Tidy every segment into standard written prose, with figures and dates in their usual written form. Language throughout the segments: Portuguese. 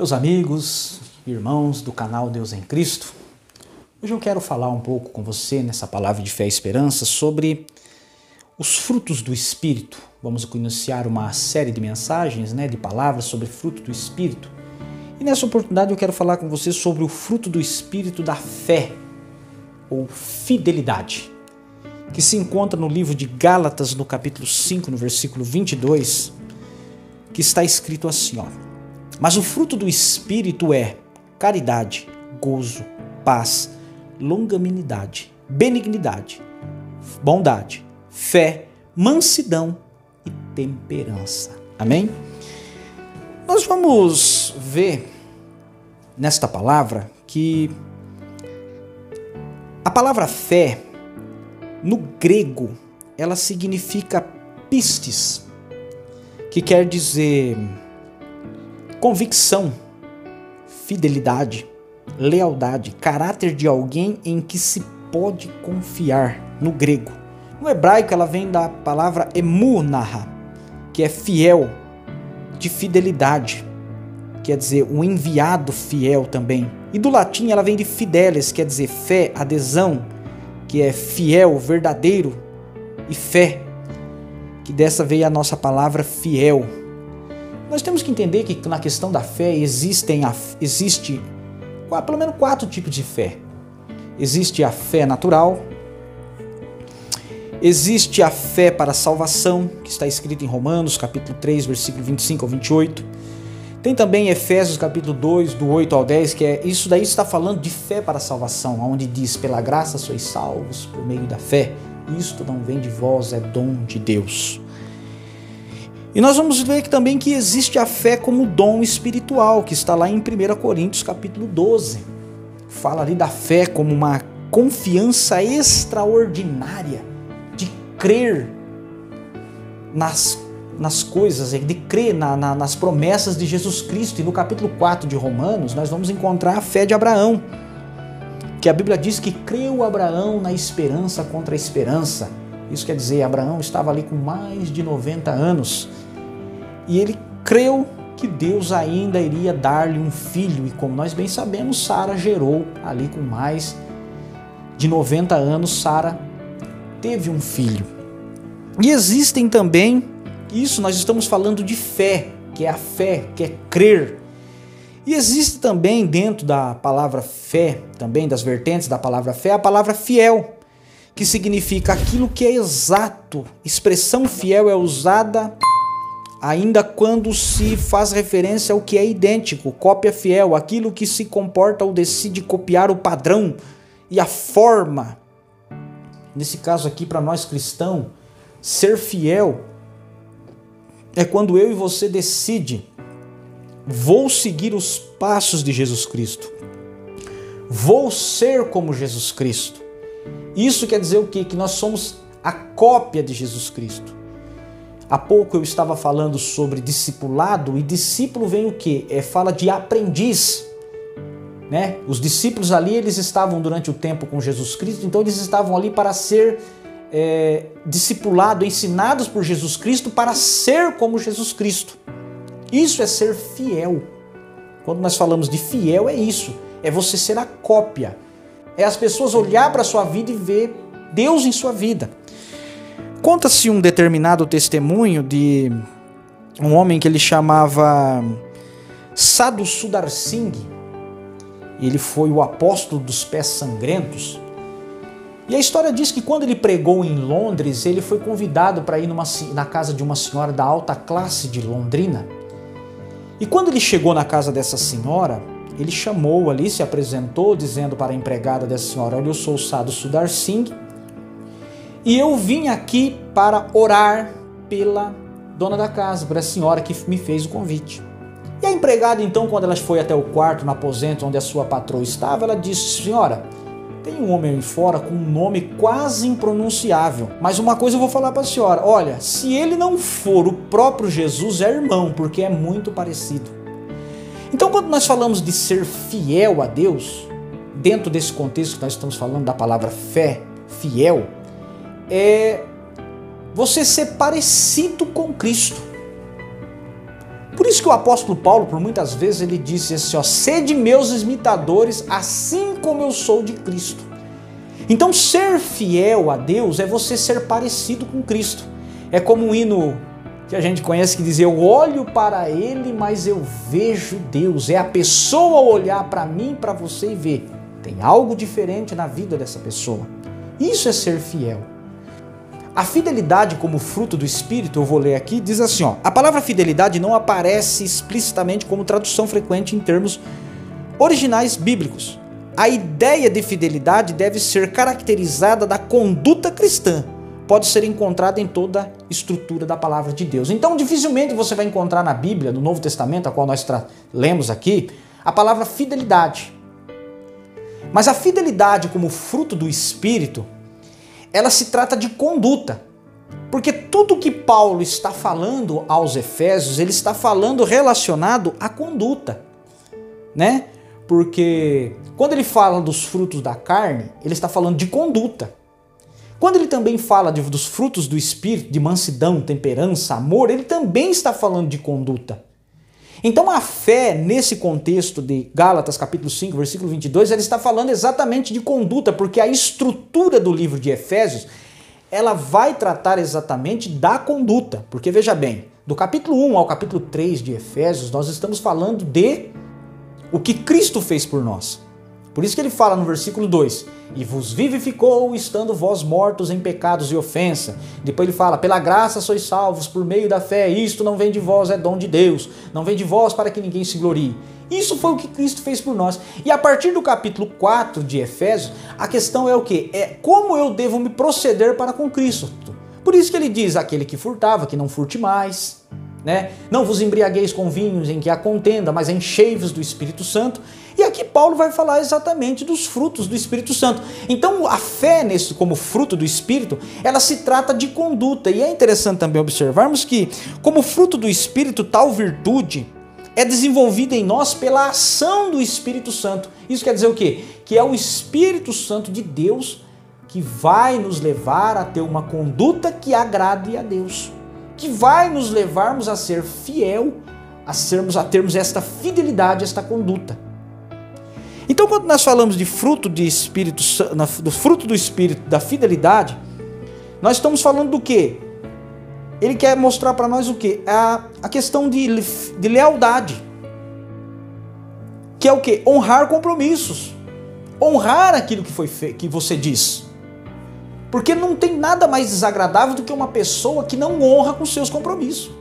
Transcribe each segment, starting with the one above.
Meus amigos, irmãos do canal Deus em Cristo, hoje eu quero falar um pouco com você nessa palavra de fé e esperança sobre os frutos do Espírito. Vamos iniciar uma série de mensagens, de palavras sobre fruto do Espírito. E nessa oportunidade eu quero falar com você sobre o fruto do Espírito da fé, ou fidelidade, que se encontra no livro de Gálatas, no capítulo 5, no versículo 22, que está escrito assim, Mas o fruto do Espírito é caridade, gozo, paz, longanimidade, benignidade, bondade, fé, mansidão e temperança. Amém? Nós vamos ver nesta palavra que a palavra fé, no grego, ela significa pistis, que quer dizer convicção, fidelidade, lealdade, caráter de alguém em que se pode confiar, no grego. No hebraico ela vem da palavra emunah, que é fiel, de fidelidade, quer dizer um enviado fiel também. E do latim ela vem de fidelis, quer dizer fé, adesão, que é fiel, verdadeiro, e fé, que dessa veio a nossa palavra fiel. Nós temos que entender que na questão da fé existe pelo menos 4 tipos de fé. Existe a fé natural, existe a fé para a salvação, que está escrito em Romanos, capítulo 3, versículo 25 ao 28. Tem também Efésios, capítulo 2, do 8 ao 10, que é isso daí está falando de fé para a salvação, onde diz, pela graça sois salvos por meio da fé. Isto não vem de vós, é dom de Deus. E nós vamos ver também que existe a fé como dom espiritual, que está lá em 1 Coríntios capítulo 12. Fala ali da fé como uma confiança extraordinária de crer nas coisas, de crer nas promessas de Jesus Cristo. E no capítulo 4 de Romanos nós vamos encontrar a fé de Abraão, que a Bíblia diz que creu Abraão na esperança contra a esperança. Isso quer dizer, Abraão estava ali com mais de 90 anos e ele creu que Deus ainda iria dar-lhe um filho. E como nós bem sabemos, Sara gerou ali com mais de 90 anos, Sara teve um filho. E existem também, isso nós estamos falando de fé, que é a fé, que é crer. E existe também dentro da palavra fé, também das vertentes da palavra fé, a palavra fiel, que significa aquilo que é exato. Expressão fiel é usada ainda quando se faz referência ao que é idêntico, cópia fiel, aquilo que se comporta ou decide copiar o padrão e a forma. Nesse caso aqui, para nós cristãos, ser fiel é quando eu e você decide, vou seguir os passos de Jesus Cristo, vou ser como Jesus Cristo. Isso quer dizer o quê? Que nós somos a cópia de Jesus Cristo. Há pouco eu estava falando sobre discipulado, e discípulo vem o quê? Fala de aprendiz. Os discípulos ali, eles estavam durante o tempo com Jesus Cristo, então eles estavam ali para ser discipulado, ensinados por Jesus Cristo para ser como Jesus Cristo. Isso é ser fiel. Quando nós falamos de fiel, é isso. É você ser a cópia. É as pessoas olhar para a sua vida e ver Deus em sua vida. Conta-se um determinado testemunho de um homem que ele chamava Sadhu Sundar Singh. Ele foi o apóstolo dos pés sangrentos. E a história diz que quando ele pregou em Londres, ele foi convidado para ir na casa de uma senhora da alta classe de Londrina. E quando ele chegou na casa dessa senhora, ele chamou ali, se apresentou, dizendo para a empregada dessa senhora, olha, eu sou o Sadhu Sundar Singh e eu vim aqui para orar pela dona da casa, para a senhora que me fez o convite. E a empregada então, quando ela foi até o quarto, no aposento onde a sua patroa estava, ela disse, senhora, tem um homem aí fora com um nome quase impronunciável, mas uma coisa eu vou falar para a senhora, olha, se ele não for o próprio Jesus, é irmão, porque é muito parecido. Então, quando nós falamos de ser fiel a Deus, dentro desse contexto que nós estamos falando da palavra fé, fiel, é você ser parecido com Cristo. Por Por isso que o apóstolo Paulo, por muitas vezes, ele disse assim, ó, sede meus imitadores, assim como eu sou de Cristo. Então, ser fiel a Deus é você ser parecido com Cristo. É como um hino que a gente conhece que diz, eu olho para ele, mas eu vejo Deus. É a pessoa olhar para mim, para você e ver. Tem algo diferente na vida dessa pessoa. Isso é ser fiel. A fidelidade como fruto do Espírito, eu vou ler aqui, diz assim, ó, a palavra fidelidade não aparece explicitamente como tradução frequente em termos originais bíblicos. A ideia de fidelidade deve ser caracterizada da conduta cristã. Pode ser encontrada em toda a estrutura da palavra de Deus. Então, dificilmente você vai encontrar na Bíblia, no Novo Testamento, a qual nós lemos aqui, a palavra fidelidade. Mas a fidelidade como fruto do Espírito, ela se trata de conduta. Porque tudo que Paulo está falando aos Efésios, ele está falando relacionado à conduta, né? Porque quando ele fala dos frutos da carne, ele está falando de conduta. Quando ele também fala dos frutos do Espírito, de mansidão, temperança, amor, ele também está falando de conduta. Então a fé, nesse contexto de Gálatas capítulo 5, versículo 22, ela está falando exatamente de conduta, porque a estrutura do livro de Efésios, ela vai tratar exatamente da conduta. Porque veja bem, do capítulo 1 ao capítulo 3 de Efésios, nós estamos falando de o que Cristo fez por nós. Por isso que ele fala no versículo 2, e vos vivificou estando vós mortos em pecados e ofensa. Depois ele fala, pela graça sois salvos por meio da fé, isto não vem de vós, é dom de Deus, não vem de vós para que ninguém se glorie. Isso foi o que Cristo fez por nós. E a partir do capítulo 4 de Efésios, a questão é o quê? É como eu devo me proceder para com Cristo. Por isso que ele diz, aquele que furtava, que não furte mais, né? Não vos embriagueis com vinhos em que há contenda, mas enchei-vos do Espírito Santo. E aqui Paulo vai falar exatamente dos frutos do Espírito Santo. Então a fé nesse, como fruto do Espírito, ela se trata de conduta. E é interessante também observarmos que, como fruto do Espírito, tal virtude é desenvolvida em nós pela ação do Espírito Santo. Isso quer dizer o quê? Que é o Espírito Santo de Deus que vai nos levar a ter uma conduta que agrade a Deus, que vai nos levarmos a ser fiel, a termos esta fidelidade, esta conduta. Então, quando nós falamos de fruto de Espírito, do fruto do Espírito, da fidelidade, nós estamos falando do quê? Ele quer mostrar para nós o quê? A questão de lealdade, que é o quê? Honrar compromissos, honrar aquilo que foi feito, que você diz. Porque não tem nada mais desagradável do que uma pessoa que não honra com seus compromissos.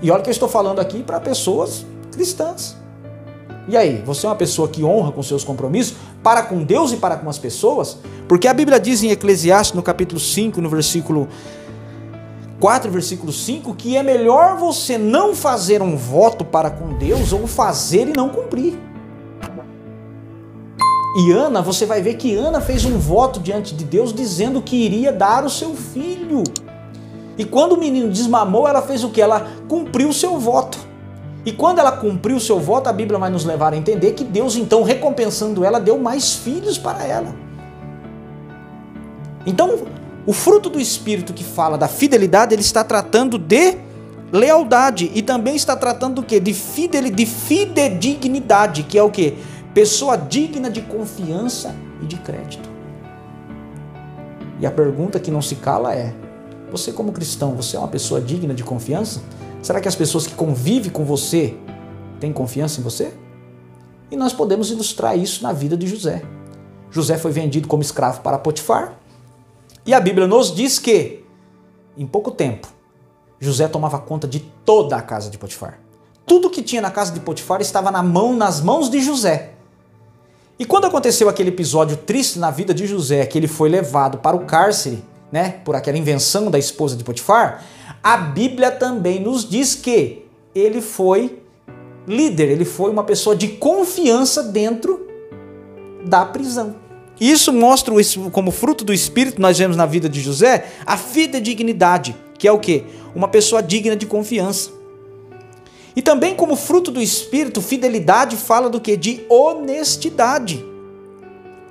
E olha que eu estou falando aqui para pessoas cristãs. E aí, você é uma pessoa que honra com seus compromissos para com Deus e para com as pessoas? Porque a Bíblia diz em Eclesiastes, no capítulo 5, no versículo 4, versículo 5, que é melhor você não fazer um voto para com Deus ou fazer e não cumprir. E Ana, você vai ver que Ana fez um voto diante de Deus dizendo que iria dar o seu filho. E quando o menino desmamou, ela fez o que? Ela cumpriu o seu voto. E quando ela cumpriu o seu voto, a Bíblia vai nos levar a entender que Deus, então, recompensando ela, deu mais filhos para ela. Então, o fruto do Espírito que fala da fidelidade, ele está tratando de lealdade e também está tratando do quê? De fidedignidade, que é o quê? Pessoa digna de confiança e de crédito. E a pergunta que não se cala é, você como cristão, você é uma pessoa digna de confiança? Será que as pessoas que convivem com você têm confiança em você? E nós podemos ilustrar isso na vida de José. José foi vendido como escravo para Potifar. E a Bíblia nos diz que, em pouco tempo, José tomava conta de toda a casa de Potifar. Tudo que tinha na casa de Potifar estava nas mãos de José. E quando aconteceu aquele episódio triste na vida de José, que ele foi levado para o cárcere, né, por aquela invenção da esposa de Potifar, a Bíblia também nos diz que ele foi líder, ele foi uma pessoa de confiança dentro da prisão. Isso mostra, como fruto do Espírito, nós vemos na vida de José, a fidedignidade, que é o quê? Uma pessoa digna de confiança. E também como fruto do Espírito, fidelidade fala do quê? De honestidade,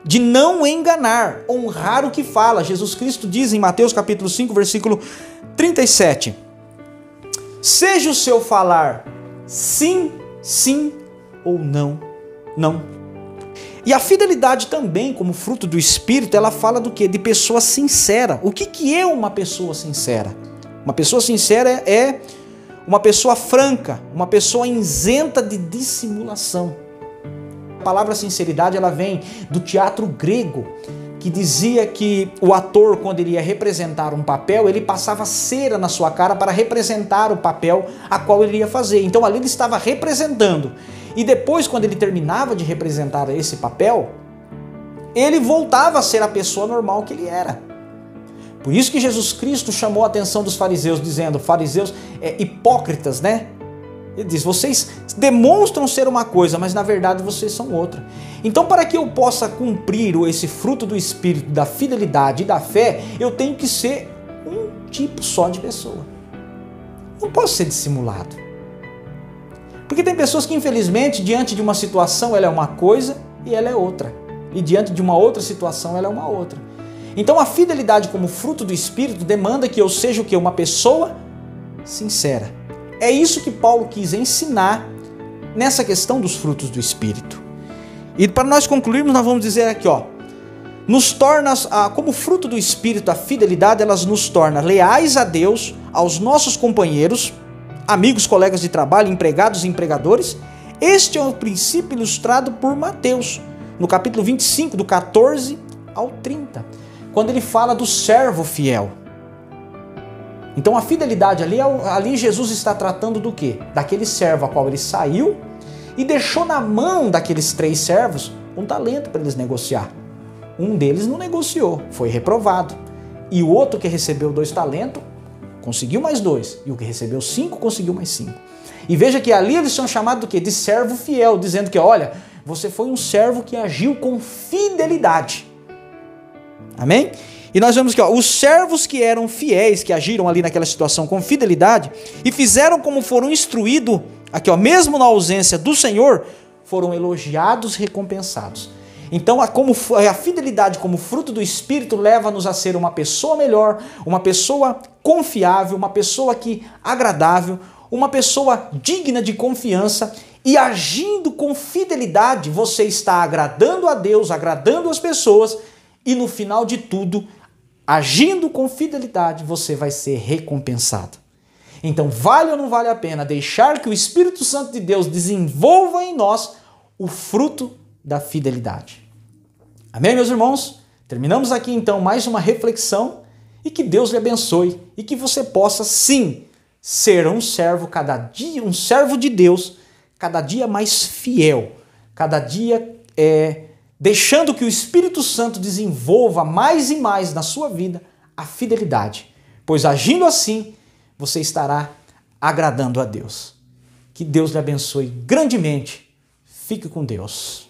de não enganar, honrar o que fala. Jesus Cristo diz em Mateus capítulo 5, versículo 37, Seja o seu falar sim, sim ou não, não. E a fidelidade também, como fruto do Espírito, ela fala do quê? De pessoa sincera. O que é uma pessoa sincera? Uma pessoa sincera é uma pessoa franca, uma pessoa isenta de dissimulação. A palavra sinceridade, ela vem do teatro grego, que dizia que o ator, quando ele ia representar um papel, ele passava cera na sua cara para representar o papel a qual ele ia fazer. Então ali ele estava representando. E depois, quando ele terminava de representar esse papel, ele voltava a ser a pessoa normal que ele era. Por isso que Jesus Cristo chamou a atenção dos fariseus, dizendo, fariseus hipócritas, né? Ele diz, vocês demonstram ser uma coisa, mas na verdade vocês são outra. Então, para que eu possa cumprir esse fruto do Espírito, da fidelidade e da fé, eu tenho que ser um tipo só de pessoa. Não posso ser dissimulado. Porque tem pessoas que, infelizmente, diante de uma situação, ela é uma coisa e ela é outra. E diante de uma outra situação, ela é uma outra. Então, a fidelidade como fruto do Espírito demanda que eu seja o quê? Uma pessoa sincera. É isso que Paulo quis ensinar nessa questão dos frutos do Espírito. E para nós concluirmos, nós vamos dizer aqui, nos torna, como fruto do Espírito, a fidelidade, elas nos torna leais a Deus, aos nossos companheiros, amigos, colegas de trabalho, empregados e empregadores. Este é o princípio ilustrado por Mateus, no capítulo 25, do 14 ao 30, quando ele fala do servo fiel. Então a fidelidade ali Jesus está tratando do quê? Daquele servo a qual ele saiu e deixou na mão daqueles 3 servos um talento para eles negociar. Um deles não negociou, foi reprovado. E o outro que recebeu 2 talentos, conseguiu mais 2. E o que recebeu 5, conseguiu mais 5. E veja que ali eles são chamados do quê? De servo fiel, dizendo que, olha, você foi um servo que agiu com fidelidade. Amém? E nós vemos que os servos que eram fiéis, que agiram ali naquela situação com fidelidade e fizeram como foram instruídos, aqui mesmo na ausência do Senhor, foram elogiados e recompensados. Então a fidelidade como fruto do Espírito leva-nos a ser uma pessoa melhor, uma pessoa confiável, uma pessoa agradável, uma pessoa digna de confiança, e agindo com fidelidade você está agradando a Deus, agradando as pessoas, e no final de tudo, agindo com fidelidade, você vai ser recompensado. Então, vale ou não vale a pena deixar que o Espírito Santo de Deus desenvolva em nós o fruto da fidelidade? Amém, meus irmãos? Terminamos aqui então mais uma reflexão, e que Deus lhe abençoe e que você possa sim ser um servo cada dia, um servo de Deus, cada dia mais fiel, cada dia deixando que o Espírito Santo desenvolva mais e mais na sua vida a fidelidade, pois agindo assim, você estará agradando a Deus. Que Deus lhe abençoe grandemente. Fique com Deus.